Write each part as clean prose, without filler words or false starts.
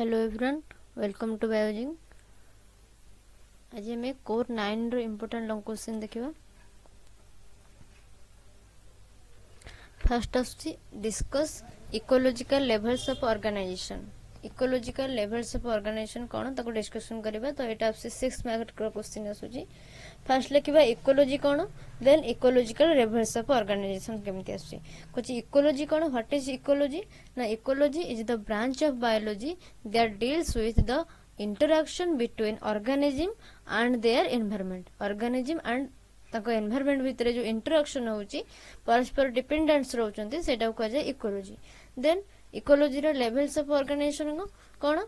Hello everyone, welcome to biology. आज हमें कोर 9 रो इम्पोर्टेंट लॉन्ग क्वेश्चन देखिबा। फर्स्ट आछि discuss ecological levels of organisation. Ecological levels of organisation कोन ताको डिस्कशन करिबा। तो एटा आपसे 6 मार्क रो क्वेश्चन आसुची। फर्स्ट लिखिबा इकोलॉजी कोन, then ecological levels of organisation केमिति आसुची। कुछ इकोलॉजी कोन, व्हाट इज इकोलॉजी ना, ecology is the branch of biology that deals with the interaction between organism and their environment. organism and ताको एनवायरमेंट भितर जो इंटरैक्शन होउची, परस्पर डिपेंडेंस रहउचंती, सेटा को कहे इकोलॉजी। देन इकोलॉजी रो लेवल्स ऑफ ऑर्गेनाइजेशन कोन,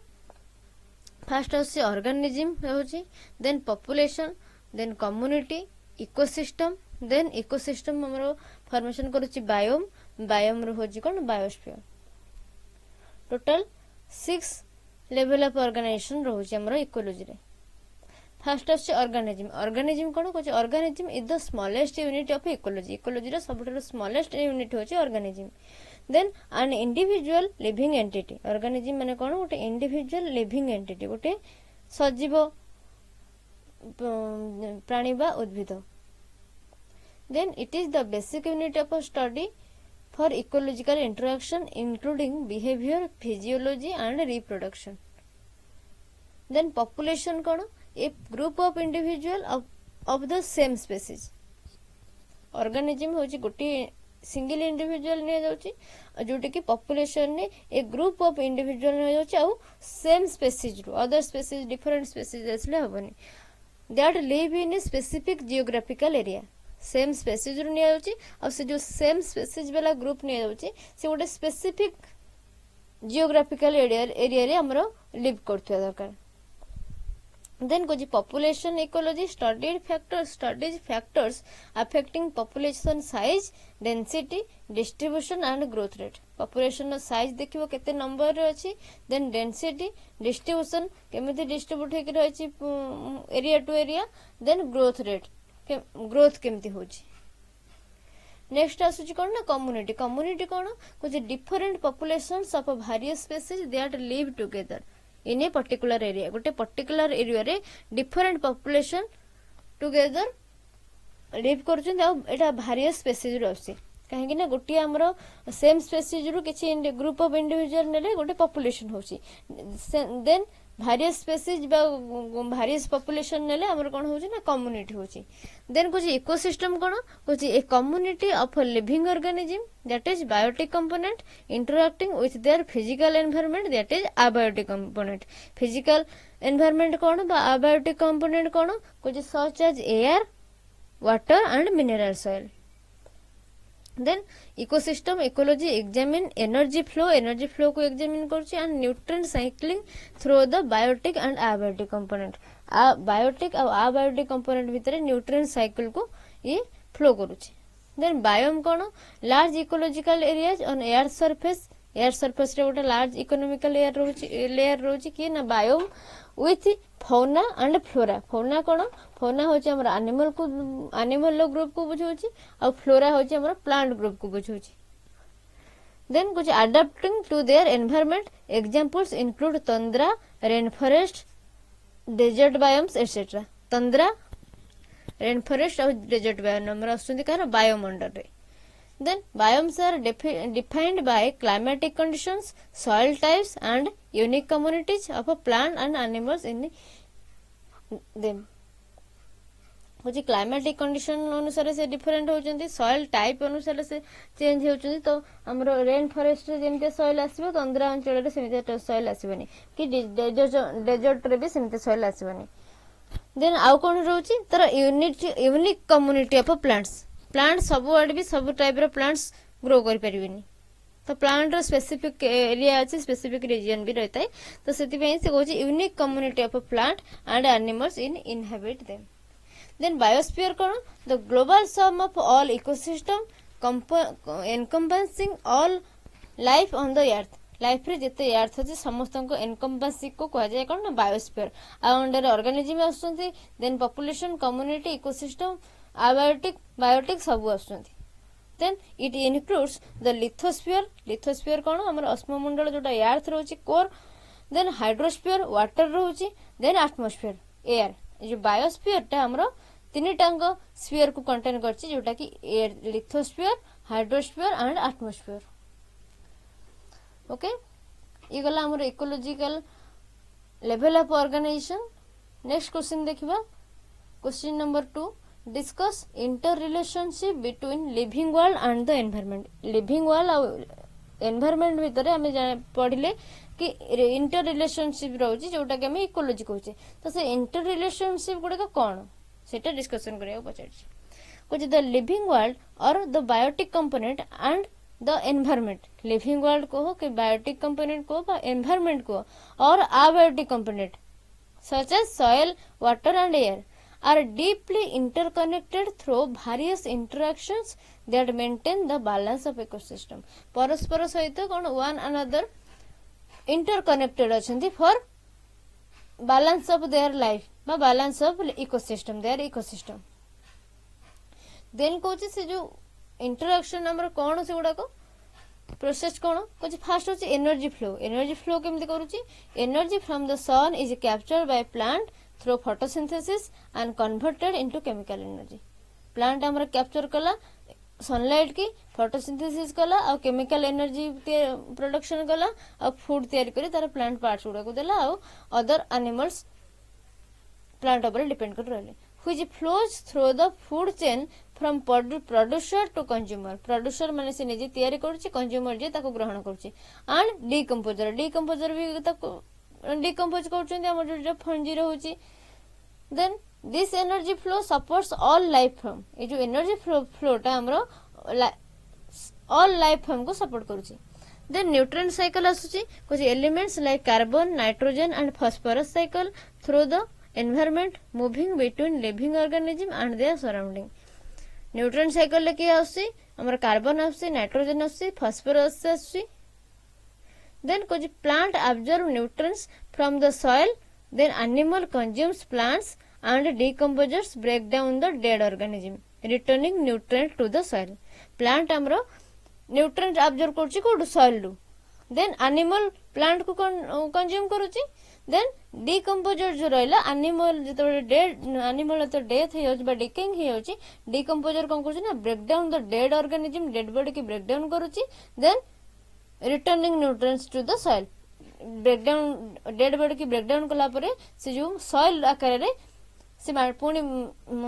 फर्स्ट आसी ऑर्गेनिज्म होउची, then population, then community, ecosystem, then ecosystem हमरो फॉर्मेशन करूची बायोम, बायोम रो होची कोन biosphere. Total 6 level of organisation रहउची हमरो इकोलॉजी रे। फर्स्ट आसी ऑर्गेनिज्म। ऑर्गेनिज्म कोन कोची, organism is the smallest unit of ecology. Ecology रो सबटरो स्मॉलेस्ट यूनिट होची organism. Then an individual living entity. Organism माने कोन, गोटे इंडिविजुअल लिविंग एंटिटी, गोटे सजीव प्राणी बा उद्भिद। Then it is the basic unit of study for ecological interaction including behavior, physiology and reproduction. Then population kono, a group of individual of the same species. organism होची गोटी single individual ने जाउची, जोटी की पॉपुलेशन ने ए group of individual ने जाउची आ same species रो अदर स्पीसीज डिफरेंट स्पीसीज असले हबनी, that live in a specific geographical area. Same species रू निया जाउची, और से जो सेम स्पेसीज वाला ग्रुप निया जाउची से गोटे स्पेसिफिक जियोग्राफिकल एरिया रे हमरो लिव करथुवा दरकार। देन कोजी population ecology studies factors affecting population size, density, distribution and growth rate. Population नो साइज देखिबो केते नंबर रे अछि, देन डेंसिटी, डिस्ट्रीब्यूशन केमिति डिस्ट्रीब्यूट हेकि रहछि area to area, then growth rate growth केमती होची। नेक्स्ट आसुची कोन ना कम्युनिटी। कम्युनिटी कोन, कुछ different populations of various species that live together in a particular area. गोटे पर्टिकुलर एरिया रे डिफरेंट पॉपुलेशन टुगेदर लिव करछन, आ एटा वेरियस स्पीसीज रो आसी। कहीं ना गोटे हमरो सेम स्पीसीज रो किछि ग्रुप ऑफ इंडिविजुअल नेले गोटे पॉपुलेशन होची, देन वेरियस स्पीसीज बा वेरियस पॉपुलेशन नेले हमर कोन होची ना कम्युनिटी होची। देन कुछ इकोसिस्टम कोन, कुछ a community of living organism that is biotic component interacting with their physical environment that is abiotic component. Physical environment कोन बा अबायोटिक कंपोनेंट कोन, कुछ such as air, water and mineral soil. Then ecosystem ecology examine energy flow को examine करछि, and nutrient cycling through the biotic and abiotic component. Biotic और abiotic component भितर nutrient cycle को ये फ्लो करूछि। Then biome कोन, large ecological areas on air surface. Air surface रे गोटे लार्ज इकोनॉमिकल लेयर रोछि कि ना biome with fauna and flora. Fauna कोन, फौना होछि हमर एनिमल ग्रुप को बुझौछि, और फ्लोरा होछि हमर प्लांट ग्रुप को बुझौछि। देन कुछ adopting to their environment examples include tundra, rain forest, desert biomes etcetera. Tundra, rain forest और डेजर्ट बायोम नंबर आसुंदी कार बायोम अंडर रे। Then biomes are defined by climatic conditions, soil types and unique communities of a plant and animals in them. कुछ climatic condition अनुसार से different होचंती, soil type अनुसार से change होचंती। तो हमरो रेन फॉरेस्ट रे जेमते सॉइल आसीबो, तंद्रा अंचल रे सेमिते सॉइल आसीबनी, कि डेजर्ट रे भी सेमिते सॉइल आसीबनी। देन आउ कोन रहउची तर unique community of plants. Plant सब आड़ भी सब टाइप रो प्लांट्स ग्रो कर परिबेनी, तो प्लांट रो स्पेसिफिक एरिया अछि, स्पेसिफिक रीजन भी रहता है। तो सेति पे से कहूची unique community of plant and animals in inhabit them. Then biosphere कोन, the global sum of all ecosystem encompassing all life on the earth. Life रे जते अर्थ अछि समस्त को एनकम्पासिंग को कहा जाय कोन ना बायोस्फीयर। आ अंडर ऑर्गेनिज्म आसुंती, then population, community, ecosystem, abiotic, biotic सब आसुंती। then it includes the lithosphere. lithosphere कोन हमर अस्ममंडल जोटा अर्थ रोची कोर, देन हाइड्रोस्फीयर वाटर रोचे, देन एटमॉस्फेयर एयर। जो बायोस्फीयर टा हमरो तीन टांग स्फीयर को कंटेन करछि जोटा कि air, lithosphere, hydrosphere and atmosphere. Okay, ये गला हमर ecological level of organisation. Next question देखिबा, question number 2, discuss interrelationship between living world and the environment. Living world और एनवायरनमेंट भितर आम पढ़िले कि इंटर रिलेशनशिप रोचे जोटा कि आम इकोलॉजी कहूचे। तो से इंटर रिलेशनशिप गुड़ाक कौन सेटा डिस्कशन करिया पचार कुछ द लिविंग वर्ल्ड और the biotic component and the environment. Living world कहो कि बायोटिक कंपोनेंट कहो बा एनवायरनमेंट कहो और abiotic component such as soil, water and air are deeply interconnected through various interactions that maintain the balance of ecosystem। परस्पर सहित कौन one another interconnected अछंती for balance of their life बा balance of ecosystem, their ecosystem। then Kochi से जो interaction हमर कौन से गुडा को प्रोसेस कौन कुछ फास्ट होची एनर्जी फ्लो। एनर्जी फ्लो केमती करूची, energy from the sun is captured by plant through photosynthesis and converted into chemical energy। Plant हमर कैप्चर कला सनलाइट की, फोटोसिंथेसिस कला और केमिकल एनर्जी प्रोडक्शन कला और फूड तैयारी करी तार प्लांट पार्ट्स गुडा को देला और अदर एनिमल्स प्लांट ऊपर डिपेंड कर रहले, which flows through the food chain from producer to consumer. Producer माने से निजे तैयारी करूची, कंज्यूमर जे ताको ग्रहण करूची, एंड डीकंपोजर, डीकंपोजर भी ताको डिकम्पोज करछन्ती हमर जो फंजी रहउची। Then this energy flow supports all life form. ए जो एनर्जी फ्लोटा हमरो ऑल लाइफ फॉर्म को सपोर्ट करूची। देन न्यूट्रिएंट साइकिल आसुची, कुछ elements like carbon, nitrogen and phosphorus cycle through the environment moving between living organism and their surrounding. Nutrient cycle ले कि आसुची हमर कार्बन आसुची, नाइट्रोजन आसुची, फास्फोरस आसुची। Then कुछ plant absorb nutrients from the soil, then animal consumes plants and decomposers break down the dead organism, returning nutrient to the soil। plant हमरो nutrient absorb करछि कोड soil लु, then animal plant को consume करूछि, then decomposer जो रहला animal जतो dead animal तो death हे होछि बा decaying हे होछि, decomposer कोन करछि ना break down the dead organism, dead body की break down करूछि, then returning nutrients to the soil. Breakdown dead body की ब्रेकडाउन कला परे से जो सॉइल आकार रे से पुणी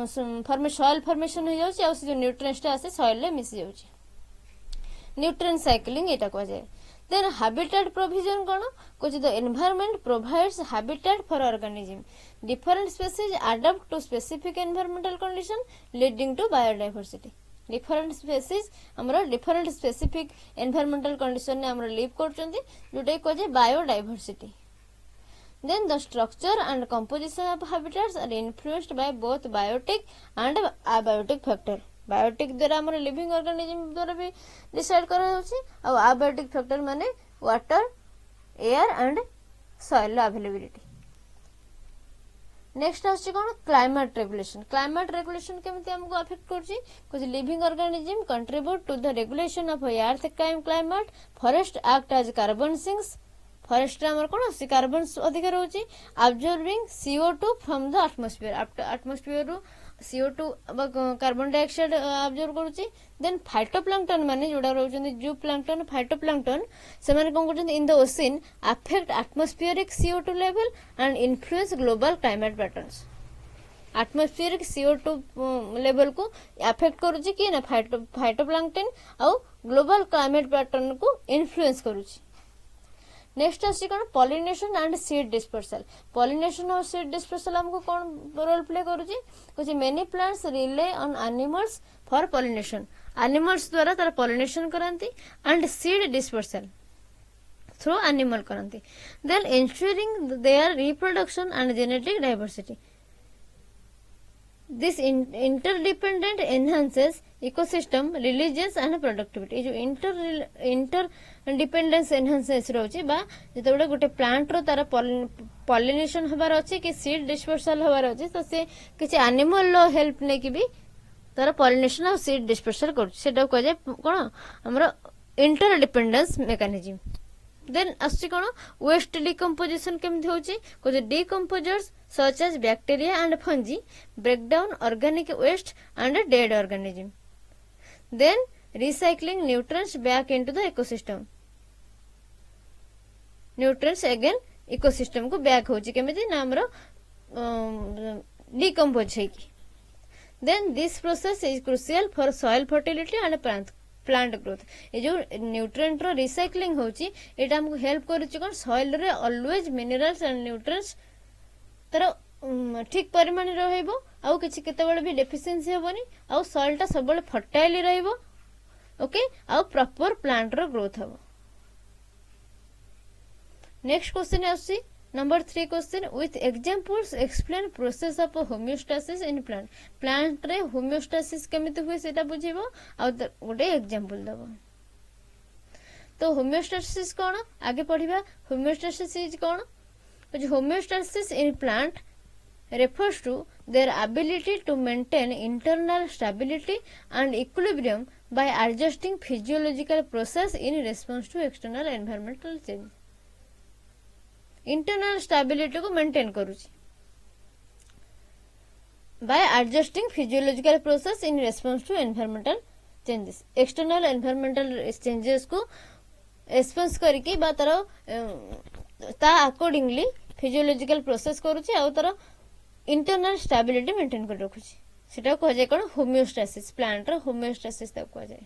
सॉइल फॉर्मेशन हो जाउची और से जो न्यूट्रिएंट्स आसे सॉइल ले मिस जाउची, न्यूट्रिएंट साइक्लिंग एटा को जाय। देन हैबिटेट प्रोविजन कोन कुछ the environment provides habitat for organism, different species adopt to specific environmental condition leading to biodiversity. Different species हमरा डिफरेंट स्पेसिफिक एनवायरमेंटल कंडीशन ने हमरा लिव करचंती जोटे को जे biodiversity. Then the structure and composition of habitats are influenced by both biotic and abiotic factor. Biotic द्वारा हमरा living organism द्वारा भी डिसाइड करा होछि और अबायोटिक फैक्टर माने water, air and soil availability. Next आछि कोन क्लाइमेट रेगुलेशन। क्लाइमेट रेगुलेशन केमति हमको अफेक्ट करछि, कुछ living organism contribute to the regulation of earth climate. Forest act as carbon sinks, forest हमर कोन सी कार्बन अधिक रहउछि, absorbing CO2 from the atmosphere, atmosphere रो CO2 कार्बन डाइऑक्साइड अब्जॉर्ब करूछि। देन फाइटोप्लैंक्टन माने जोडा रहउछन्ती जू प्लैंक्टन, फाइटोप्लैंक्टन से माने कोन करछन्ती in the ocean affect atmospheric CO2 level and influence global climate patterns. Atmospheric CO2 level को अफेक्ट करूछि कि ना फाइटोप्लैंक्टन और ग्लोबल क्लाइमेट पैटर्न को इन्फ्लुएंस करूछि। नेक्स्ट आछि कोन pollination and seed dispersal. Pollination और सीड डिस्पर्सल हमको कोन रोल प्ले करूछि, कुछ many plants rely on animals for pollination. Animals द्वारा तार पॉलिनेशन करंती and seed dispersal through animal करंती। Then ensuring their reproduction and genetic diversity. This interdependent enhances ecosystem resilience and productivity। जो interdependence enhances रोची बा जतबेले गोटे plant रो तार pollination हबार अछि कि सीड डिस्पर्सल हबार अछि तो से किछि एनिमल लो हेल्प ने कि भी तार पॉलिनेशन और सीड डिस्पर्सल कर सेटा को जे कोन हमरो इंटरडिपेंडेंस मैकेनिज्म। देन आसुची कोन वेस्ट डिकम्पोजिशन केमती होची कोजे decomposers such as bacteria and fungi break down organic waste and dead organism then recycling nutrients back into the ecosystem nutrients again ecosystem को back होची केमिति ना हमरो decompose हेकी then this process is crucial for soil fertility and plant growth ये जो nutrient रो recycling होची एटा हमको help करूची कोन soil रे always minerals and nutrients तर ठीक परिमाण रहइबो आउ किछि केतेबेले भी deficiency होबनी आउ soil टा सबले fertile रहइबो ओके आउ प्रॉपर प्लांट रो ग्रोथ हबो नेक्स्ट क्वेश्चन आसी number 3 question with examples explain process of homeostasis in plant रे होमियोस्टेसिस केमिति हुए सेटा बुझिबो आ गोटे एग्जांपल दबो तो होमियोस्टेसिस कोन आगे पढिबा होमियोस्टेसिस इज कोन homeostasis in plant refers to their ability to maintain internal stability and equilibrium by adjusting physiological process in response to external environmental change. Internal stability को maintain करूची by adjusting physiological process in response to environmental changes. External environmental changes को response करके बा तारो ता accordingly physiological process करूची आ तारो internal stability maintain कर रखुची सेटा को जाय कोन होमियोस्टेसिस प्लांट रो होमियोस्टेसिस तक को जाय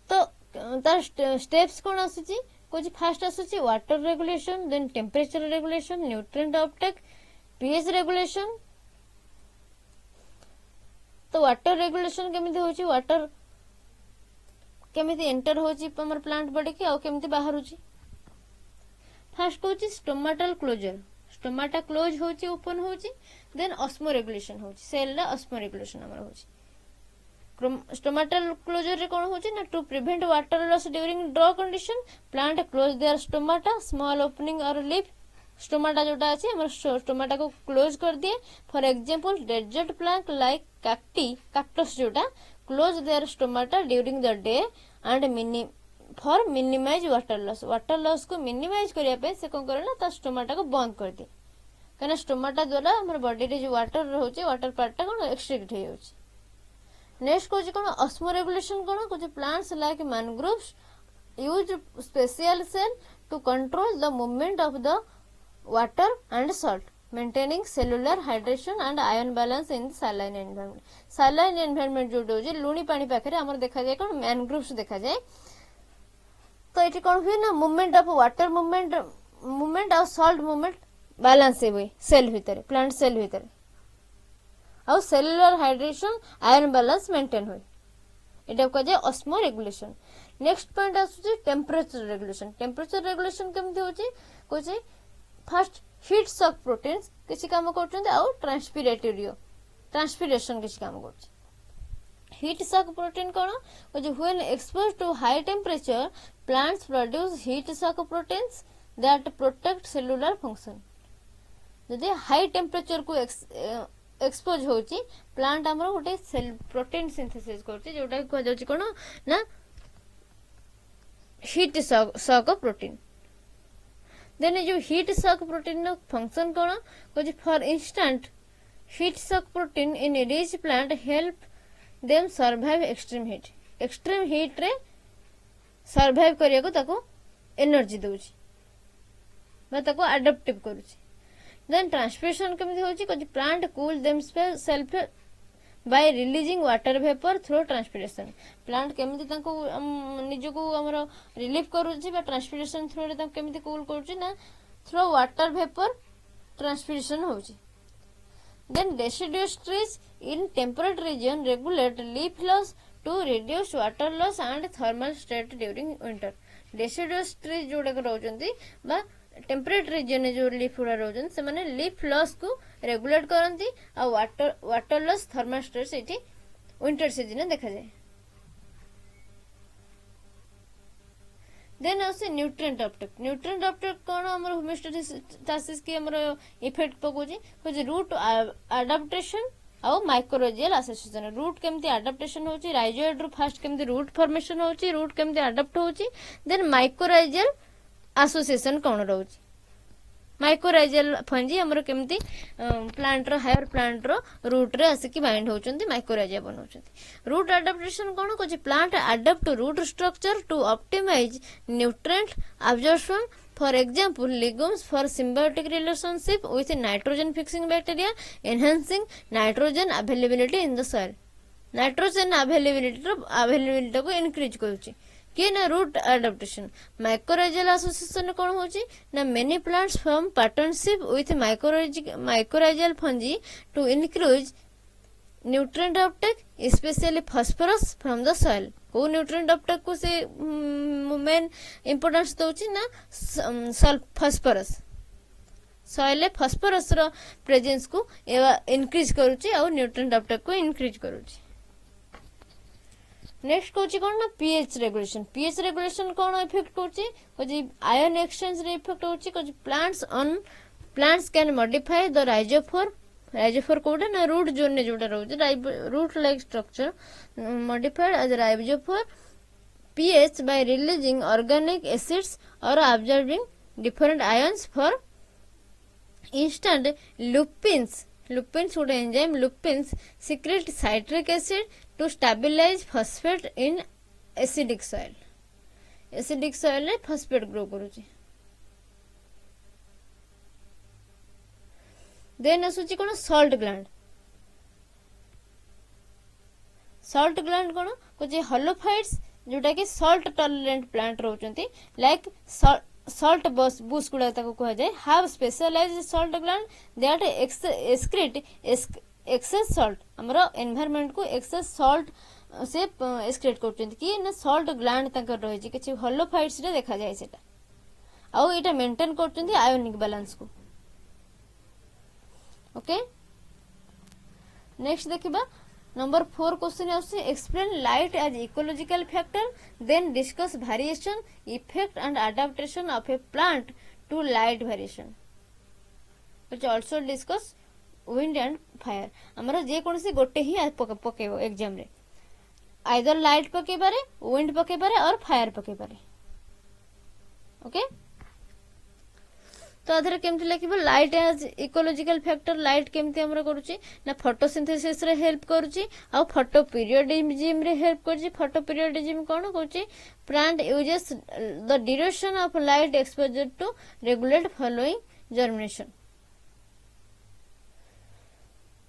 तो तार स्टेप्स कोन आसुची कोची फास्ट आसुची water regulation then temperature regulation nutrient uptake pH regulation तो वाटर रेगुलेशन केमिति होची वाटर केमिति एंटर होची हमर प्लांट बॉडी के आ केमिति बाहर होची फास्ट कोची स्टोमेटल क्लोजर स्टोमाटा क्लोज होची ओपन होची देन ऑस्मो रेगुलेशन होची सेल ला ऑस्मो रेगुलेशन हमर होची स्टोमेटल क्लोजर रे कोन होची ना to prevent water loss during drought condition plant close their stomata small opening और लिप स्टोमाटा जोटा अछि हमर स्टोमाटा को क्लोज कर दिए for example desert plant like cactus जोटा close their stomata during the day and for minimize water loss को मिनिमाइज करिया पे से कोन करना ता स्टोमाटा को बंद कर दे कना स्टोमाटा द्वारा हमर बॉडी रे जो वाटर रहउची वाटर पार्ट ता कोन एक्सट्रैक्ट हे होची नेक्स्ट को जे कोन ऑस्मो रेगुलेशन कोन को जे plants like mangroves use special cell to control the movement of the water and salt maintaining cellular hydration and ion balance in saline environment जो जे लुणी पानी पाखरे हमर देखा जाय कोन मैनग्रोव्स देखा जाय तो ये कौन हुए ना मूवमेंट ऑफ वाटर मूवमेंट और सॉल्ट मूवमेंट बैलेंस हुए सेल भीतर प्लांट सेल भीतर और cellular hydration iron balance maintain हुए एटा को जे ऑस्मो रेगुलेशन नेक्स्ट पॉइंट आसुची टेंपरेचर रेगुलेशन केमते होची Kochi first heat shock proteins किसी काम करछन आ ट्रांसपिरेशन किसी काम करछ heat shock protein cone when exposed to high temperature plants produce heat shock proteins that protect cellular function जदि हाई टेम्परेचर को expose होची प्लांट हमर गोटे सेल प्रोटीन सिंथेसिस करची जोटा को जाउची कोन ना हीट शॉक प्रोटीन देन जो हीट शॉक प्रोटीन नो फंक्शन कोन कोची for instant heat shock protein in rich plant help them survive extreme heat रे सर्वाइव करिया को ताको एनर्जी दोची बा ताको एडाप्टिव करूची देन ट्रांसपिरेशन केमि होची को plant cool them self by releasing water vapour through transpiration plant केमि ताको निज को हमरो रिलीफ करूची बा ट्रांसपिरेशन थ्रू रे ताको केमि कूल करूची ना थ्रू वाटर वेपर ट्रांसपिरेशन होची then deciduous trees in temperate region regulate leaf loss to reduce water loss and thermal state during winter deciduous trees जोडा रहउचंती बा टेम्परेट रीजन जो लीफ उड़ा रहउचन से माने लीफ लॉस को रेगुलेट करंती आ वाटर लॉस थर्मल स्टेट सेठी winter season देखा जाए then आसे न्यूट्रिएंट अपटेक कोन हमर होमियोस्टेसिस की हमर इफेक्ट पकोजी कुछ रूट एडाप्टेशन आउ माइक्रोराइजियल एसोसिएशन रूट केमती अडाप्टेशन होची राइजोइड रु फास्ट केमती रूट फॉर्मेशन होची रूट केमती अडाप्ट होची देन माइक्रोराइजियल एसोसिएशन कौन रोची माइक्रोराइजियल फंजी हमर केमती प्लांट रो हायर प्लांट रो रूट रे आसिकी बाइंड होचंती माइक्रोराइजिया बनौचंती रूट अडाप्टेशन कोन कोची plant adapt to root structure to optimize nutrient absorption for example legumes for symbiotic relationship with nitrogen fixing bacteria enhancing nitrogen availability in the soil nitrogen availability को increase करूची कि ना root adaptation माइक्रोराइजियल association कौन होची ना many plants form partnership with mycorrhizal fungi to increase nutrient uptake specially phosphorus from the soil को nutrient uptake को से मेन इंपोर्टेंस दउची ना फास्फोरस सॉइल फास्फोरस रो प्रेजेंस को इंक्रीज करूची और न्यूट्रिएंट अपटेक को इंक्रीज करूची नेक्स्ट कोची कोन ना पीएच रेगुलेशन कोन इफेक्ट कोची कोची आयन एक्सचेंज रे इफेक्ट होची कोची plants can modify the rhizophore कोडे ना रूट जोन ने जोटा रहउची root like structure modified as rhizophore pH by releasing organic acids और absorbing different ions for instance lupins would enzyme lupins secrete citric acid to stabilize phosphate in acidic soil रे phosphate grow करूची then असुची कोन salt gland कोन कोची holophytes जोटा कि salt tolerant plant रहउचंती लाइक salt bush गुड़ा ताको कहा जाए have specialized salt gland that excrete excess salt हमरो environment को excess salt से excrete करचंती कि ना salt gland ताकर रही छी किछि holophytes रे देखा जाए सेटा आउ एटा मेंटेन करचंती आयोनिक बैलेंस को ओके नेक्स्ट देखिबा नंबर 4 क्वेश्चन है explain light as ecological factor then discuss variation effect and adaptation of a plant to light variation which also discuss wind and fire हमरा जे कोनसी गोटे ही पकेबो एग्जाम रे आइदर लाइट पके पारे विंड पके पारे और फायर पके पारे ओके तो अधर केमती लिखिबो light as ecological factor light केमती हमरा करूची ना फोटोसिंथेसिस रे हेल्प करूची आ फोटो पीरियडिज्म रे हेल्प करूची फोटो पीरियडिज्म कोन करूची plant uses the duration of light exposure to regulate following germination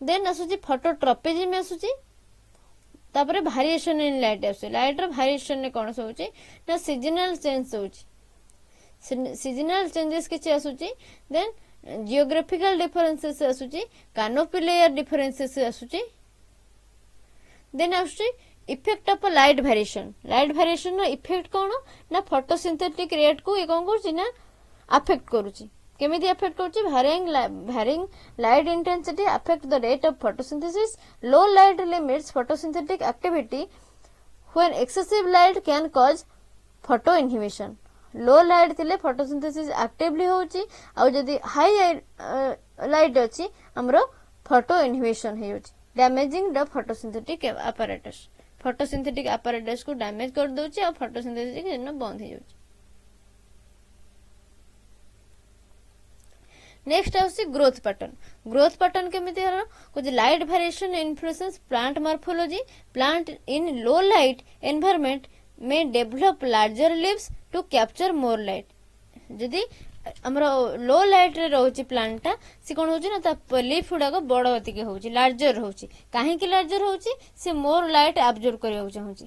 then असुची फोटोट्रोपिज्म असुची तापरे वेरिएशन इन लाइट असुची लाइट रो वेरिएशन ने कोन होची ना सीजनल चेंज होची सीजनल चेंजेस किछि आसुची देन जियोग्राफिकल डिफरेंसेस आसुची कैनोपी लेयर डिफरेंसेस आसुची देन आसुची effect of light variation no effect कोन ना फोटोसिंथेटिक रेट को ए कोन करछि ना अफेक्ट करूची केमिति अफेक्ट करूची varying light intensity affect the rate of photosynthesis low light limits photosynthetic activity when excessive light can cause photo inhibition low light थिले photosynthesis actively होची आ जदी हाई लाइट अछि हमरो फोटो इनहिबिशन हे होची डैमेजिंग द फोटोसिंथेटिक apparatus को damage कर दोची आ photosynthesis के बंद हे जाउची नेक्स्ट आउसी ग्रोथ पैटर्न केमिति हरो कुछ light variation influence plant morphology plant in low light environment में develop larger leaves to capture more light जदि हमरा लो लाइट रे रहउची प्लांट से कोन होची ना ता लीफ गुडा को बड़ अतिके होची लार्जर होची काहे कि लार्जर होची से मोर लाइट एब्जॉर्ब करबा चाहूची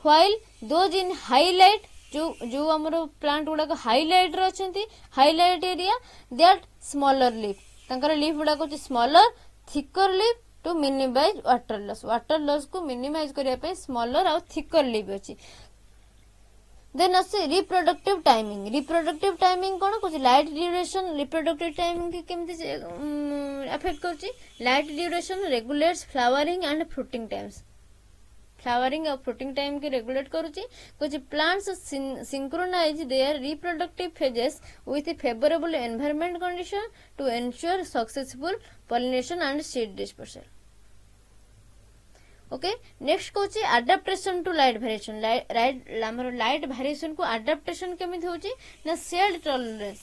while those in high light जो हमरो प्लांट गुडा को हाई लाइट रे अछंती high light area that smaller leaf तंकर लीफ गुडा को smaller thicker leaf to minimize water loss को मिनिमाइज करिया पे स्मॉलर और थिकर लीफ अछि देन असे रिप्रोडक्टिव टाइमिंग कोन कुछ लाइट ड्यूरेशन रिप्रोडक्टिव टाइमिंग के केमति अफेक्ट करची light duration regulates flowering and fruiting times flowering और फ्रूटिंग टाइम के रेगुलेट करूची कुछ plants synchronize their reproductive phases with favourable environment condition to ensure successful pollination and seed dispersal okay next कहूँ adaptation to light variation light variation को adaptation केमिति होची ना shade tolerance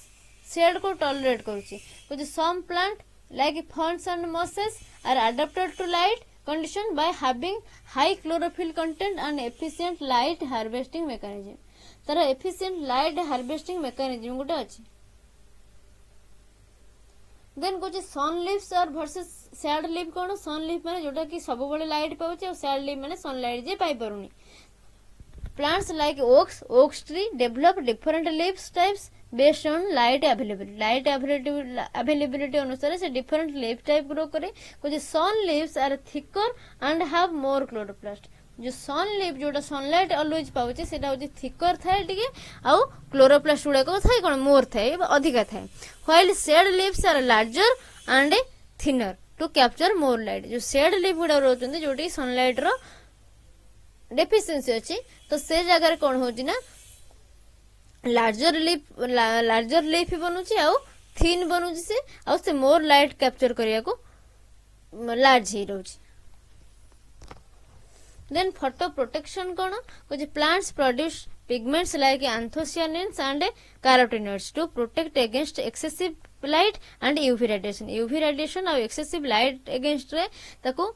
shade को tolerate करूची some plant like ferns and mosses are adapted to light condition by having high chlorophyll content and efficient light harvesting mechanism तार efficient light harvesting mechanism गोटे अच्छी then कौन सन leaves और versus sad leaf कौन सन leaf माने जोटा कि सब बड़े लाइट पाउचे और सैड लीफ माने sunlight J pi परुनी plants like oaks tree develop different leaves types based on light availability अनुसार से different leaf type grow करे कुछ sun leaves are thicker and have more chloroplast जो सन लीफ जोटा sunlight always पाउचे सेटा होची thicker थाए टिके आउ क्लोरोप्लास्ट गुडा को थाए कोन मोर थाए अधिका थाए while shade leaves are larger and thinner to capture more light जो शेड लीफ गुडा रहउचंदी जोटी सनलाइट रो डेफिशिएंसी अछि तो से जगह कौन होची ना लार्जर लीफ बनुची आउ थिन बनुची से आउ से मोर लाइट कैप्चर करिया को लार्ज ही रहउची देन फोटो प्रोटेक्शन कौन कुछ plants produce pigments like anthocyanins and carotenoids to protect against excessive light and UV radiation और एक्सेसिव लाइट अगेंस्ट रे ताको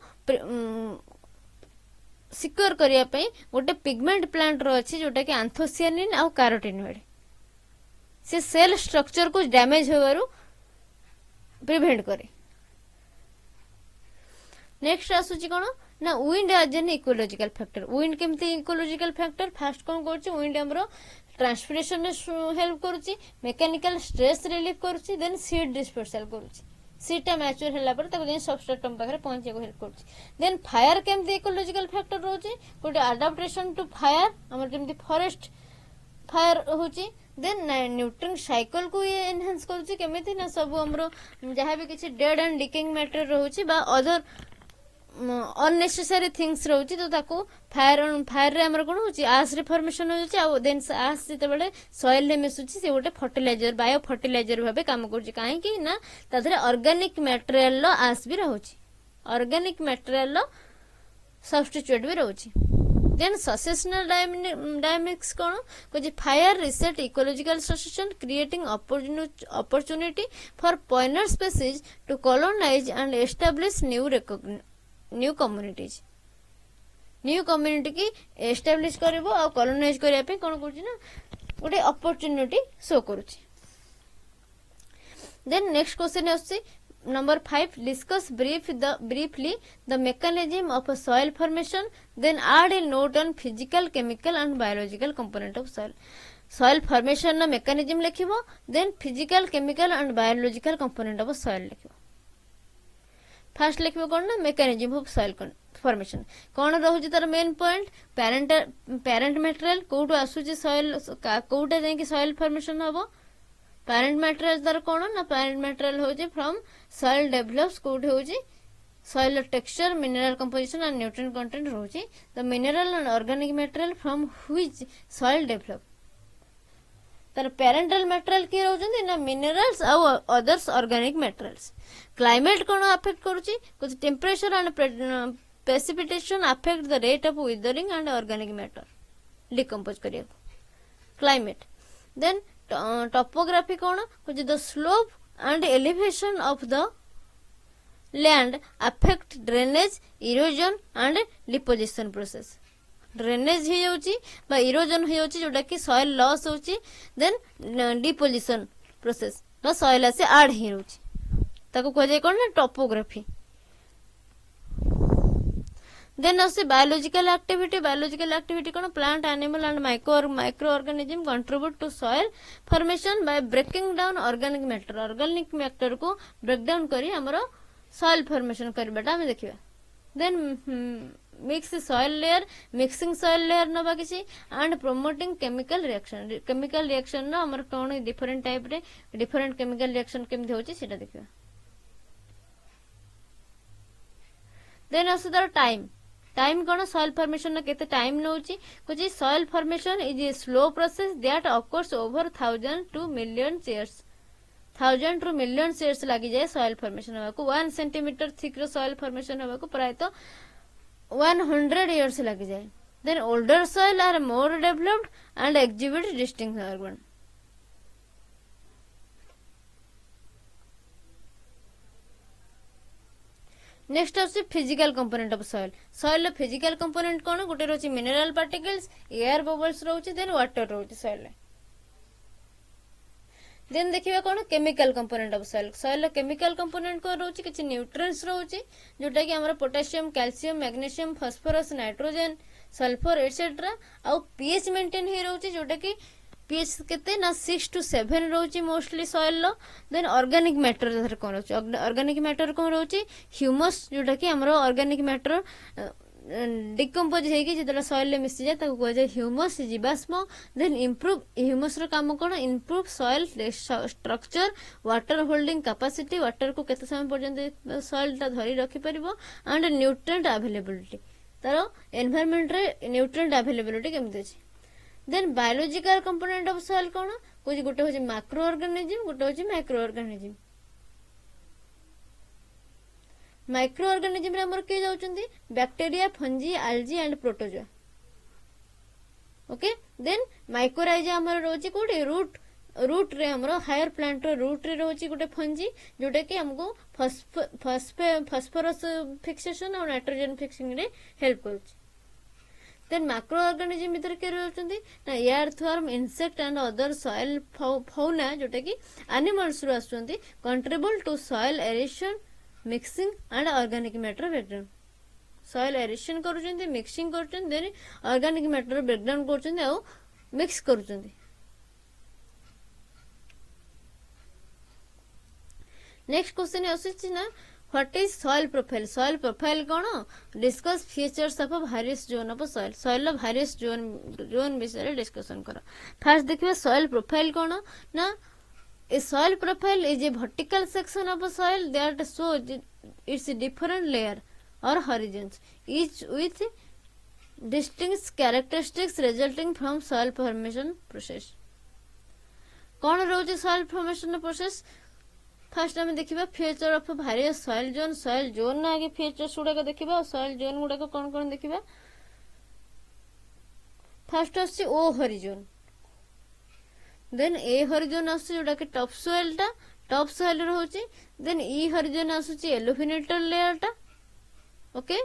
सिक्योर करिया पई गोटे पिगमेंट प्लांट रो अछि जोटा कि एंथोसियानिन आ कैरोटीनॉइड से सेल स्ट्रक्चर को डैमेज होवारु प्रिवेंट करे नेक्स्ट आसुची कोन ना wind as an ecological factor wind केमती इकोलॉजिकल फैक्टर फास्ट कोन करछि विंड हमरो ट्रांसपिरेशन में हेल्प करछि मैकेनिकल स्ट्रेस रिलीफ करछि देन सीड डिस्पर्सल करछि सीटा मैच्योर होला पर ताको जे सबस्ट्रेटम पाखरे पहुंचे को हेल्प करछि देन फायर केमती इकोलॉजिकल फैक्टर रहउछि गोटे अडॉप्टेशन टू फायर हमर केमती फॉरेस्ट फायर होछि देन न्यूट्रिएंट साइकिल को ये एनहांस करछि केमिति ना सब हमरो जहां भी किछि डेड एंड डिकेइंग मैटर रहउछि बा अदर अननेसेसरी थिंग्स रहउछि तो ताको फायर रे हमर कोन होछि आस रे फॉर्मेशन होछि आ देन आस जते बेले सॉइल रे मिसुछि से गोटे फर्टिलाइजर बायो फर्टिलाइजर भाबे काम करछि काहे कि ना तादरे ऑर्गेनिक मटेरियल लो आस भी रहउछि ऑर्गेनिक मटेरियल लो सब्स्टिट्यूट भी रहउछि देन ससेशनल डायनामिक्स कोन कुछ fire reset ecological succession creating opportunity for pioneer species to colonize and establish new communities new community की एस्टैब्लिश करबो आ कॉलोनाइज करिया पे कोन करछि ना गोटे अपॉर्चुनिटी शो करछि देन नेक्स्ट क्वेश्चन आछि number 5 discuss briefly the mechanism of a soil formation then add a note on physical chemical and biological component of soil formation na mechanism lekhibo then physical chemical and biological component of soil lekhibo first लिखबो कोन ना mechanism of soil formation कोन रहउछि तार main point parent material कोठो आसुछि soil कोठे जे कि सॉइल फॉर्मेशन होबो पेरेंट मटेरियल तार कोन ना पेरेंट मटेरियल होछि फ्रॉम सॉइल डेवलप्स कोठे होछि soil texture mineral composition and nutrient content रहउछि the mineral and organic material from which soil develop तार पेरेंटल मटेरियल की रहउछन ना मिनरल्स आ अदर्स ऑर्गेनिक मटेरियल्स क्लाइमेट कोन अफेक्ट करूची कुछ temperature and precipitation affect the rate of withering and organic matter decompose करिया climate then topography कोन कुछ the slope and elevation of the land affect drainage erosion and deposition process drainage हो जाउची बा erosion हो जाउची जोटा कि सॉइल लॉस होची देन डिपोजिशन प्रोसेस बा सॉइल से ऐड ही रहउची ताको कह जाय कोन ना टोपोग्राफी देन आसे biological activity cone plant animal and micro organism contribute to soil formation by breaking down organic matter को ब्रेक डाउन करी हमरो सॉइल फॉर्मेशन करबाटा हम देखिबा देन मिक्सिंग सॉइल लेयर नबा किसी एंड प्रोमोटिंग केमिकल रिएक्शन न हमर कोन डिफरेंट टाइप रे डिफरेंट केमिकल रिएक्शन केमथि होची सेटा देखिबा देन असदर टाइम कोन सॉइल फॉर्मेशन न केते टाइम नउची कुछ soil formation is a slow process that occurs over 1000 to millions years लागी जाए सॉइल फॉर्मेशन होबा को 1 सेंटीमीटर थिक रो सॉइल फॉर्मेशन होबा को प्राय तो 100 years लग जाए. Then older soil are more developed and exhibit distinct organ. Next आउस physical component of soil. Soil physical component कौन गोटे रोचे मिनरल पार्टिकल्स, एयर बबल्स रोचे, देन वाटर रोचे सॉइल. देन देखिबा कौन chemical component of soil. Soil chemical component को रोचे किछि न्यूट्रिएंट्स रोचे जोटा कि हमर potassium, calcium, magnesium, phosphorus, nitrogen, sulphur etcetera. आउ पीएच मेंटेन हे रोचे जोटा कि पीएच केते ना 6 to 7 रोची मोस्टली सॉइल लो. देन ऑर्गेनिक मैटर जथर कोन रोची. ऑर्गेनिक मैटर कोन रोची ह्यूमस जोटा कि हमरो ऑर्गेनिक मैटर डिकम्पोज हेकी जेतला सॉइल ले मिसि जाय ताको कहै छै ह्यूमस जीवाश्म. देन इंप्रूव ह्यूमस रो काम कोन improve soil structure, water holding capacity, water को केते समय पर्यंत सॉइल ता धरि रखि परिबो, एंड न्यूट्रिएंट अवेलेबिलिटी तारो एनवायरनमेंट रे न्यूट्रिएंट अवेलेबिलिटी केमते छै. Then biological component of soil कौन कोई गोटे होची मैक्रो ऑर्गेनिज्म, गोटे होची माइक्रो ऑर्गेनिज्म. माइक्रो ऑर्गेनिज्म रे हमर के जाउचंदी bacteria, fungi, algae and protozoa. Okay. Then mycorrhiza हमर रोची कोडी रूट रे हमरो हायर प्लांट रो रूट रे रोची गोटे फंजी जोटे कि हमको फास्फोरस फिक्सेशन और नाइट्रोजन फिक्सिंग रे हेल्प करूची. Then macroorganism भीतर के रहउचंदी ना earthworm, insect and other soil fauna जोटा कि animals रो आसुचंदी contribute to soil aeration, mixing and organic matter breakdown. soil aeration करूचंदी, mixing करूचंदी, then organic matter breakdown करूचंदी uh mix करूचंदी. Next question आसुची ना What is soil profile? Soil profile कौन discuss features of various zone of soil. Soil various zone विषय discussion करो. First देखिए soil profile कौन ना a soil profile is a vertical section of a soil that shows its different layer or horizons each with distinct characteristics resulting from soil formation process. कौन रोचे soil formation process? First आम देखा feature of various soil zone ना आगे features गुड़ाक देखा soil zone गुड़ाक कौन कौन देखा. फर्स्ट आसछि ओ हरिजोन, देन ए हरिजोन आसछि जोटा कि टॉप सॉइल टा टॉप सॉइल रहउछि. देन ई हरिजोन आसुछि एलोफिनेटर लेयर टा. ओके.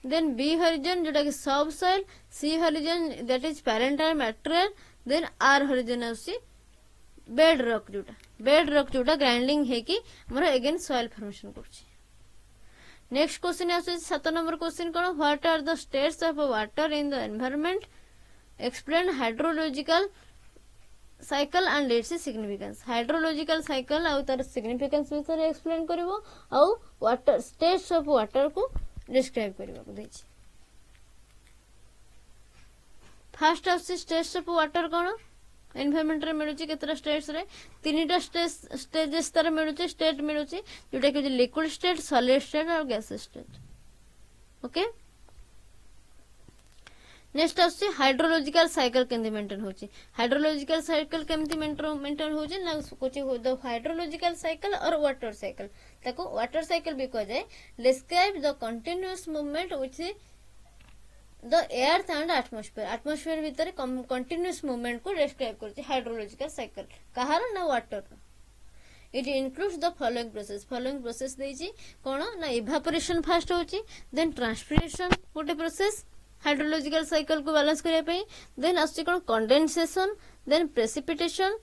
देन बी हरिजोन जोटा कि subsoil, C horizon that is parental material. Then R horizon आसछि बेड रॉक जोटा ग्राइंडिंग है कि हमर अगेन सॉइल फॉर्मेशन करछि. नेक्स्ट क्वेश्चन आसे 7 नंबर क्वेश्चन कोन what are the states of water in the environment, explain hydrological cycle and its significance. Hydrological cycle आ तार significance विषय एक्सप्लेन करबो आ वाटर स्टेट्स ऑफ वाटर को डिस्क्राइब करबो दैछि. First आसे states of water cone environment रे मिलुची केतरा states रे तीनटा stages तार मिलुची स्टेट मिलुची जोटा कि लिक्विड स्टेट, सॉलिड स्टेट और गैस स्टेट. ओके. नेक्स्ट आसी हाइड्रोलॉजिकल साइकिल केंदी मेंटेन होची. हाइड्रोलॉजिकल साइकिल केमती मेंटेन होची ना कोची हो द हाइड्रोलॉजिकल साइकिल और वाटर साइकिल. ताको वाटर साइकिल भी कह जाए. Describe the continuous movement which the earth and atmosphere भीतर कंटीन्यूअस मूवमेंट को डिस्क्राइब करछि हाइड्रोलॉजिकल साइकिल कहार ना water. It includes the following process देछि कोन ना इवापोरेशन फर्स्ट होछि, देन ट्रांसपिरेशन गोटे प्रोसेस हाइड्रोलॉजिकल साइकिल को बैलेंस करिया पई, देन आछि कोन condensation, then precipitation,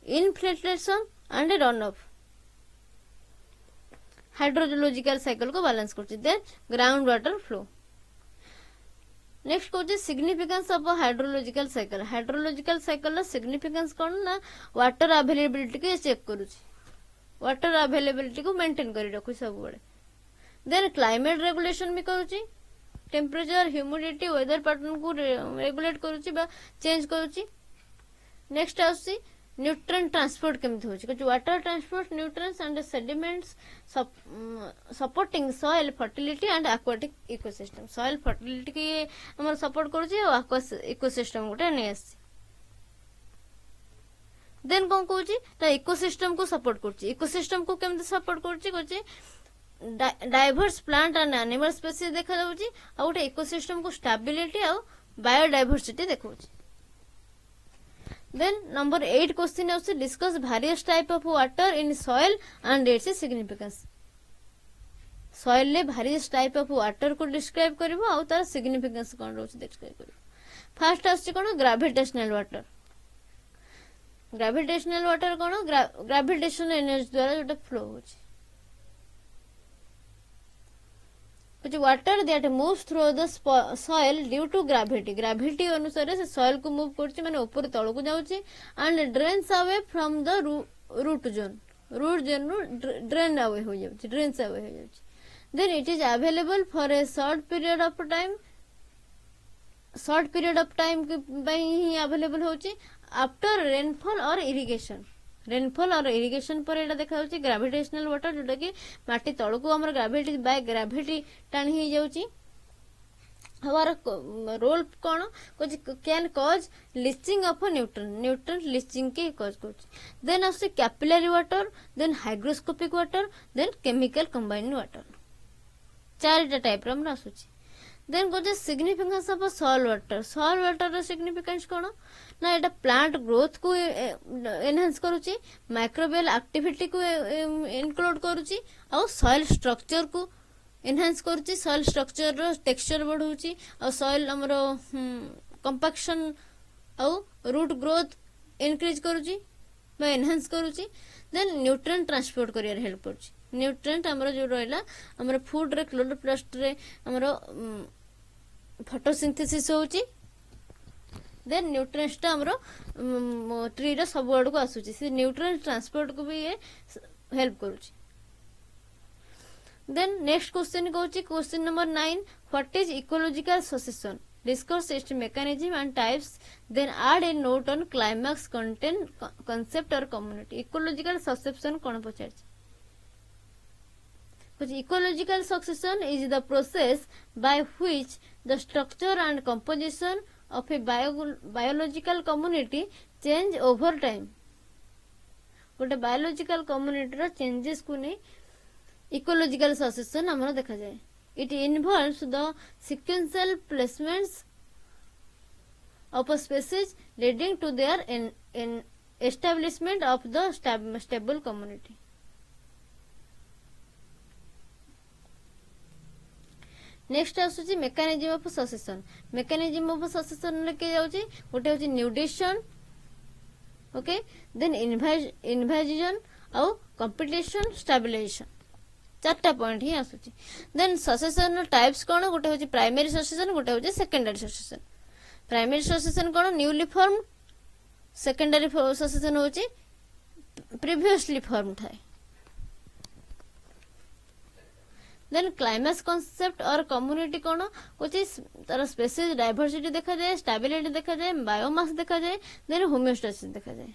infiltration and run off. Hydrological cycle को बैलेंस करछि. Then ground water flow. Next कौन significance of hydrological cycle. Hydrological cycle significance कौन ना वाटर अवेलेबिलिटी के चेक करूची, वाटर अवेलेबिलिटी को मेंटेन करी रखु सब बड़े. देन क्लाइमेट रेगुलेशन भी करूची, टेम्परेचर, ह्यूमिडिटी, वेदर पैटर्न को रेगुलेट करूची बा चेंज करूची. नेक्स्ट आसी न्यूट्रिएंट ट्रांसपोर्ट केमती होची कुछ water transport nutrients and sediments supporting soil fertility and aquatic ecosystem. Soil fertility के हमर सपोर्ट करूची और एक्वा इकोसिस्टम गोटे नै आसी. देन कोन कहूची ना इकोसिस्टम को सपोर्ट करूची. इकोसिस्टम को केमती सपोर्ट करूची diverse plant and animal species देखा जाउची आ गोटे इकोसिस्टम को stability uh biodiversity देखौची। Then number 8 question is discuss various type of water in soil and its significance. Soil ले various type of water को describe करिवो आ तार significance कोन रोच describe करिवो। First आछि कोन gravitational water। Gravitational water कोन gravitational energy द्वारा जोटा flow होछि। which water that moves through the soil due to gravity अनुसार से soil को move करछि माने ऊपर तळ को जाउछि and drains away from the root zone drain away हो जाउछि drains away हो जाउछि। then it is available for a short period of time ପାଇଁ ही available होछि after rainfall or irrigation और इरिगेशन पर एटा देखा जाउछि ग्रेविटेशनल वाटर जोटा कि माटी तळ को हमर ग्रेविटी बाय ग्रेविटी टाणी ही जाउछि। हमारा रोल कोन can cause leaching of nutrient leaching के कॉज करछि। देन आसे capillary water then hygroscopic water then chemical combined water चारटा टाइप रो हमरा आसुछि। देन गोजे सिग्निफिकेंस ऑफ सॉइल वाटर रो सिग्निफिकेंस कोन ना एटा प्लांट ग्रोथ को एनहांस करूची माइक्रोबियल एक्टिविटी को इंक्लूड करूची और सॉइल स्ट्रक्चर को एनहांस करूची सॉइल स्ट्रक्चर रो टेक्सचर बढ़उची और सॉइल हमरो कंपैक्शन और रूट ग्रोथ इंक्रीज करूची बा एनहांस करूची। देन न्यूट्रिएंट ट्रांसपोर्ट करियर हेल्प करूची न्यूट्रिएंट हमरो जो रहला हमरो फूड रे क्लोरोप्लास्ट रे हमरो फोटोसिंथेसिस होची। देन न्यूट्रिएंट्स ता हमरो ट्री रे सब आड़ को आसुची से न्यूट्रिएंट ट्रांसपोर्ट को भी ये हेल्प करूची। देन नेक्स्ट क्वेश्चन कहूची question number 9 what is ecological succession discuss its mechanism and types then add a note on climax content concept और कम्युनिटी। इकोलॉजिकल सक्सेशन कोन पचारछि ecological succession is the process by which the structure and composition of a biological community change over time। गोटे biological community रो changes को ने ecological succession हमरा देखा जाए। It involves the sequential placements of a species leading to their establishment of the stable community। Next आसुची mechanism of succession लेके जाउची गोटे होची न्यूट्रिशन ओके देन इन्वाइजन और कंपटीशन स्टेबलाइजेशन चारटा पॉइंट ही आसुची। देन सक्सेशन टाइप्स कोन गोटे होची प्राइमरी सक्सेशन गोटे होची सेकेंडरी सक्सेशन। प्राइमरी सक्सेशन कोन न्यूली फॉर्म सेकेंडरी सक्सेशन होची प्रीवियसली फॉर्म थाए। देन क्लाइमैक्स कॉन्सेप्ट और कम्युनिटी कोन कुछ तार स्पेसीज डाइवर्सिटी देखा जाए स्टेबिलिटी देखा जाए बायोमास देखा जाए देन होमियोस्टेसिस देखा जाए।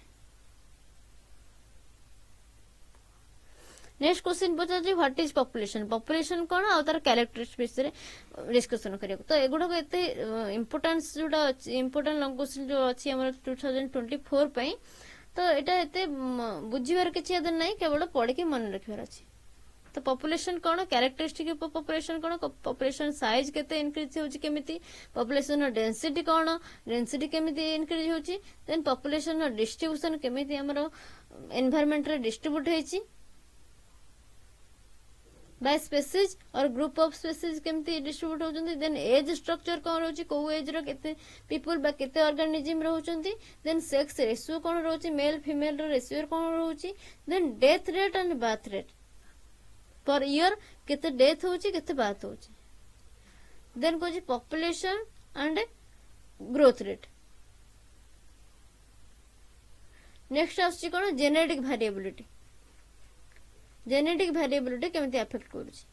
नेक्स्ट क्वेश्चन पचार व्हाट इज पॉपुलेशन कोन आ तार कैरेक्टरिस्टिक्स रे डिस्कशन करियो तो एगुडा को एते इंपोर्टेंस जोटा इंपोर्टेंट लॉन्ग क्वेश्चन जो अछि हमर 2024 पई तो एटा एते बुझिबार किछि याद नै केवल पढि के मन रखिबार अछि। तो पॉपुलेशन कोन कैरेक्टरिस्टिक ऑफ पॉपुलेशन कोन पॉपुलेशन साइज केते इंक्रीज होची केमिति पॉपुलेशन डेंसिटी कोन डेंसिटी केमिति इंक्रीज होची देन पॉपुलेशन डिस्ट्रीब्यूशन केमिति हमरो एनवायरनमेंट रे डिस्ट्रीब्यूट हेची बाय स्पेसीज और ग्रुप ऑफ स्पेसीज केमिति डिस्ट्रीब्यूट होचंती। देन एज स्ट्रक्चर कोन रहउची को एज रो केते पीपल बा केते ऑर्गेनिज्म रहउचंती। देन सेक्स रेशियो कोन रहउची मेल फीमेल रो रेशियो कोन रहउची। Then death rate and birth rate per year केते डेथ होची केते बात होची। देन कोची population and growth rate. Next आछि कोन जेनेटिक वेरिएबिलिटी केमिति अफेक्ट करूची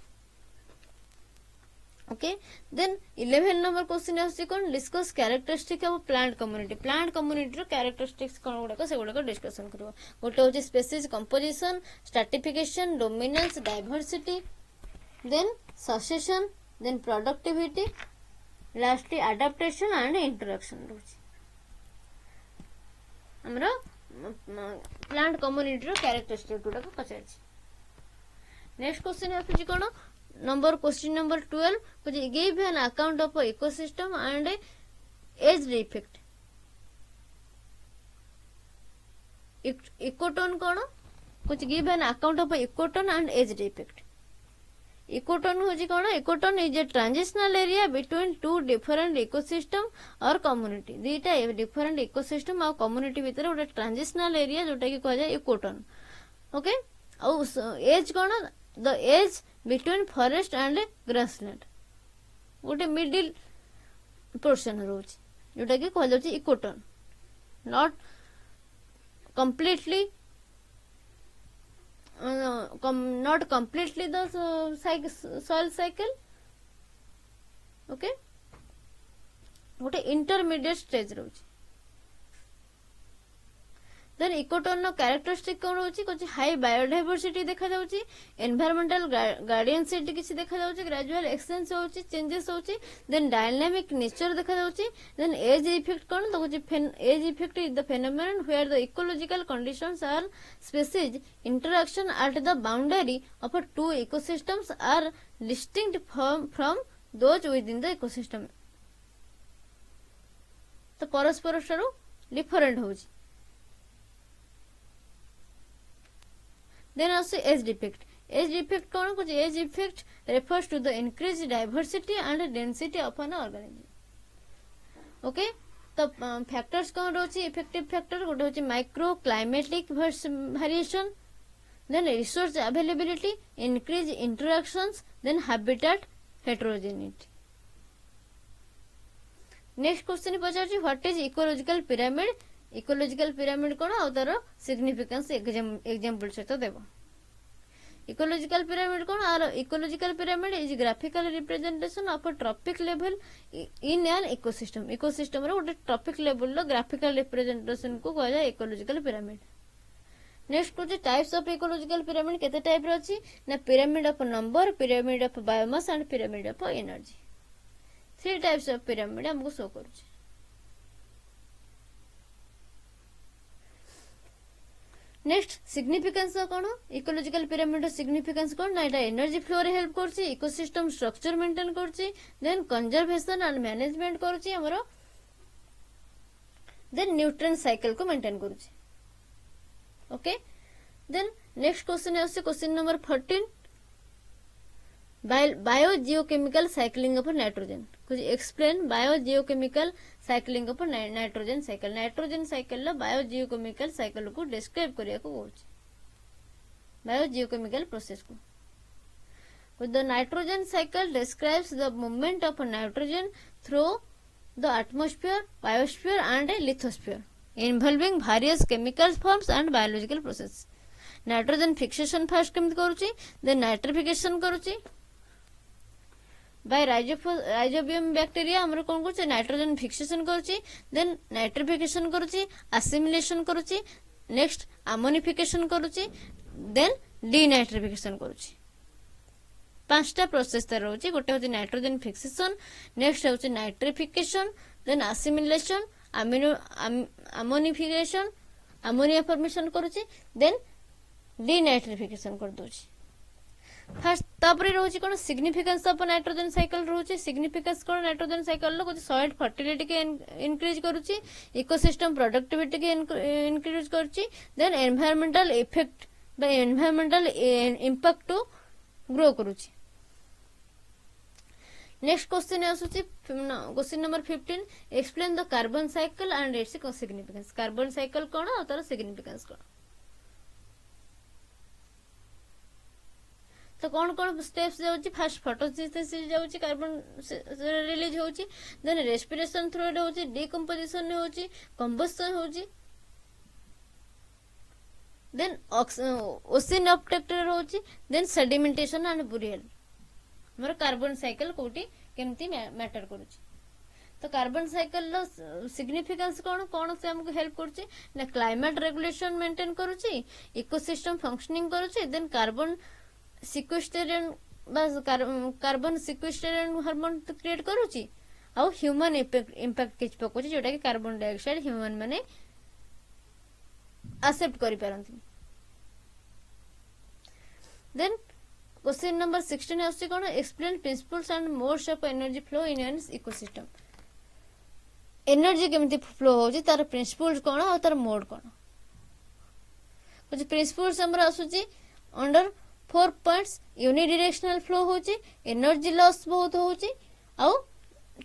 ओके। देन 11 नंबर क्वेश्चन आछि कोन discuss characteristic of plant community रो कैरेक्टरिस्टिक्स कोन गुडा को से गुडा को डिस्कशन करबो। गोटे होची species composition stratification dominance diversity then succession then productivity lastly adaptation and interaction रहउची हमरो प्लांट कम्युनिटी रो कैरेक्टरिस्टिक गुडा को पचारछि। नेक्स्ट क्वेश्चन आसुची कोन नंबर क्वेश्चन नंबर 12 कुछ give an account of ecosystem and edge effect ecotone कोन कुछ give an account of ecotone and edge effect ecotone होजी कोन ecotone is a transitional area between two different ecosystem और community दीटा different ecosystem और community भीतर गोटे transitional area जोटा कि कह जाए इकोटोन ओके एज कोन the edge between forest and grassland गोटे मिडिल पोर्शन रोच जोटा कि कह जाए ecotone not completely not completely the soil cycle okay गोटे इंटरमीडिएट स्टेज रोच देन इकोटोन नो कैरेक्टरिस्टिक कोन होची कुछ हाई बायोडायवर्सिटी देखा जाउची एनवायरमेंटल गार्डियनशिप किछि देखा जाउची ग्रेजुअल एक्सचेंज होची चेंजेस होची देन डायनामिक नेचर देखा जाउची देन एज इफेक्ट कोन तो कुछ edge effect is the phenomenon where the ecological conditions or species interaction at the boundary of two ecosystems are distinct from those within the ecosystem तो परस्पर ठारू different होची Then also age defect. Age defect कौन कुछ age effect refers to the increased diversity and density of an organism. Okay? तो factors कौन रोची effective factor गोटे होची micro climatic variation, then resource availability, increased interactions, then habitat heterogeneity. Next question पचार what is ecological pyramid? Ecological pyramid कोन आ तार significance example सहित देबो इकोलॉजिकल पिरामिड कोन आर ecological pyramid is graphical representation of a trophic level in an ecosystem ecosystem रो गोटे ट्रॉपिक लेवल रो ग्राफिकल रिप्रेजेंटेशन को कहला इकोलॉजिकल पिरामिड नेक्स्ट कुछ टाइप्स ऑफ इकोलॉजिकल पिरामिड केते टाइप रो अछि ना pyramid of number pyramid of biomass and pyramid of energy three types of pyramid हमको शो करू नेक्स्ट सिग्निफिकेंस कौन इकोलॉजिकल पिरामिड सिग्निफिकेंस कौन ना एटा एनर्जी फ्लो रे हेल्प करछि इकोसिस्टम स्ट्रक्चर मेंटेन करछि देन कंजर्वेशन एंड मैनेजमेंट करछि हमरो देन न्यूट्रिएंट साइकिल को मेंटेन करछि ओके देन नेक्स्ट क्वेश्चन है question number 14 biogeochemical cycling of nitrogen कुछ explain biogeochemical cycling of nitrogen cycle ला बायोजियोकेमिकल साइकिल को डिस्क्राइब करिया को होछि बायोजियोकेमिकल प्रोसेस को the nitrogen cycle describes the movement of nitrogen through the atmosphere biosphere and lithosphere involving various chemical forms and biological process nitrogen fixation first केमति करूछि then nitrification करूछि by rhizobium bacteria हमर कोन करछ nitrogen fixation करछि then nitrification करछि assimilation करछि next ammonification करछि देन डीनाइट्रिफिकेशन करछि पांचटा प्रोसेस तर रहउछि गोटे होछि नाइट्रोजन फिक्सेशन नेक्स्ट होछि nitrification then assimilation ammonification ammonia formation करछि देन डीनाइट्रिफिकेशन कर दोछि फर्स्ट तापरे रहउछि कोन सिग्निफिकेंस ऑफ नाइट्रोजन साइकिल रहउछि सिग्निफिकेंस कोन नाइट्रोजन साइकिल लो कुछ सॉइल फर्टिलिटी के इंक्रीज करूछि इकोसिस्टम प्रोडक्टिविटी के इंक्रीज करूछि then environmental effect by environmental impact to grow करूछि नेक्स्ट क्वेश्चन आसुछि question number 15 explain the carbon cycle and its significance carbon cycle कोन और तार सिग्निफिकेंस कोन तो कौन स्टेप्स जाउची फर्स्ट फोटोसिंथेसिस जाउची कार्बन रिलीज होउची देन रेस्पिरेशन थ्रू होउची डिकंपोजिशन होउची कंबस्टन होउची देन ओशन अपटेक्टर होउची देन सेडिमेंटेशन एंड बुरियल हमर कार्बन साइकिल कोटी केमती मैटर करूची तो कार्बन साइकिल लो सिग्निफिकेंस कौन से हमको हेल्प करूची ना क्लाइमेट रेगुलेशन मेंटेन करूची इकोसिस्टम फंक्शनिंग करूची देन कार्बन सिक्वेस्टेरियन बस कार्बन सिक्वेस्टेरियन हार्मोन क्रिएट करूची आ ह्यूमन इंपैक्ट किछ पकोची जोटा कि कार्बन डाइऑक्साइड ह्यूमन माने एक्सेप्ट करि पारंती देन क्वेश्चन नंबर 16 आसी कोन explain principles and modes of energy flow in an ecosystem energy केमती फ्लो होची तार प्रिंसिपल्स कोन और तार मोड कोन कुछ प्रिंसिपल्स हमर आसुची अंडर 4 पॉइंट्स यूनिडायरेक्शनल फ्लो होची एनर्जी लॉस बहुत होची आ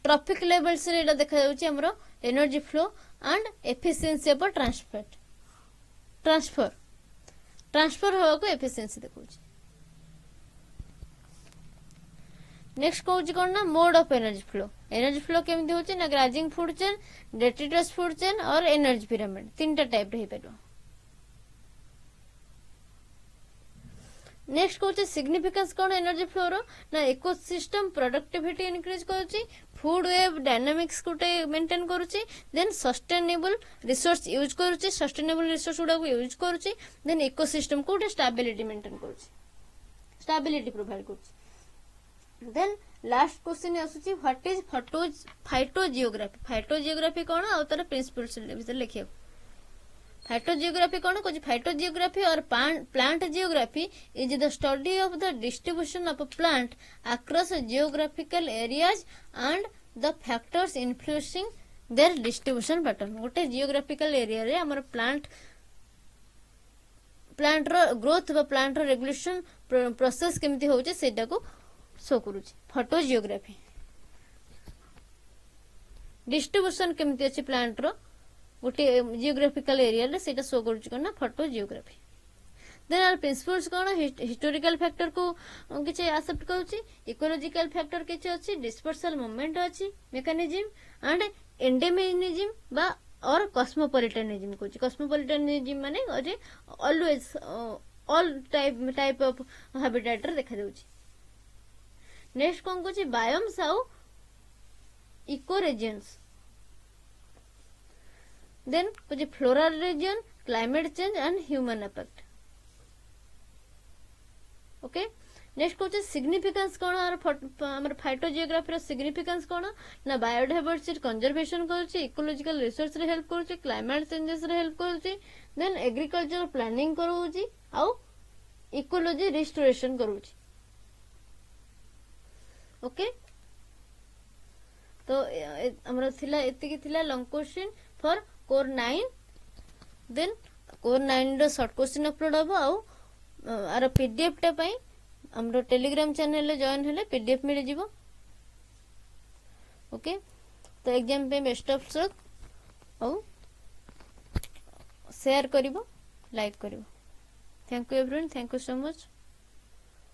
ट्रैफिक लेवल्स रे एटा देखा जाउची हमरो energy flow and efficiency of transfer हो को एफिशिएंसी देखौची नेक्स्ट कहूँ कौन ना मोड ऑफ एनर्जी फ्लो केमती होची ना grazing food chain detritus food chain और एनर्जी पिरामिड तीनटा टाइप रे हेपेरो नेक्स्ट कहूँ सिग्निफिकेंस कौन एनर्जी फ्लो रो ना इकोसिस्टम प्रोडक्टिविटी इंक्रीज करूची फूड वेब डायनामिक्स को मेंटेन करूची देन सस्टेनेबल रिसोर्स यूज करूची सस्टेनेबल रिसोर्स गुडा को यूज करूची देन इकोसिस्टम को स्टेबिलिटी मेंटेन करूची स्टेबिलिटी प्रोवाइड करूची देन लास्ट क्वेश्चन आसुची व्हाट इज फाइटोजियोग्राफी कौन आ तार प्रिंसिपल्स विषय लिखियो फाइटोजियोग्राफी कौन कुछ फाइटोजियोग्राफी और plant geography is the study of the distribution of plant across geographical areas and the factors influencing there distribution pattern गोटे जियोग्राफिकल एरिया रे हमर प्लांट रो ग्रोथ बा प्लांट रो रेगुलेशन प्रोसेस केमती होचे सेटा को शो करूची फोटोजियोग्राफी डिस्ट्रीब्यूशन केमती अछि प्लांट रो गोटे जियोग्राफिकल एरिया रे सेटा शो करूची कोन फोटोजियोग्राफी देन आर प्रिंसिपल्स कोन हिस्टोरिकल फैक्टर को किछ एक्सेप्ट करूची इकोलॉजिकल फैक्टर किछ अछि डिस्पर्सल मूवमेंट अछि मेकानिज्म एंड एंडेमिनिज्म बा और कॉस्मोपॉलिटनिज्म कोची कॉस्मोपॉलिटनिज्म माने are always all type of habitat रे देखा जाउची नेक्स्ट कौन कुछ बायोम्स आउ इको रीजन्स देन कुछ floral region climate change and human effect okay next कुछ सिग्निफिकेंस कौन हमर फाइटोजियोग्राफी रो सिग्निफिकेंस कौन ना बायोडायवर्सिटी कंजर्वेशन करूची इकोलॉजिकल रिसर्च रे हेल्प करूची क्लाइमेट चेंजेस रे हेल्प करूची देन एग्रीकल्चर प्लानिंग करूची आउ इकोलॉजी रिस्टोरेशन करूची ओके तो हमरा थिला एतिकी थिला long question for core 9 then core 9 रो शॉर्ट क्वेश्चन अपलोड हो आउ आर पीडीएफ टा पई हमरो टेलीग्राम चैनल ले जॉइन हेले पीडीएफ मिल जिवो ओके तो एग्जाम पे बेस्ट ऑफ लक आउ शेयर करिवो लाइक करिवो thank you everyone thank you so much.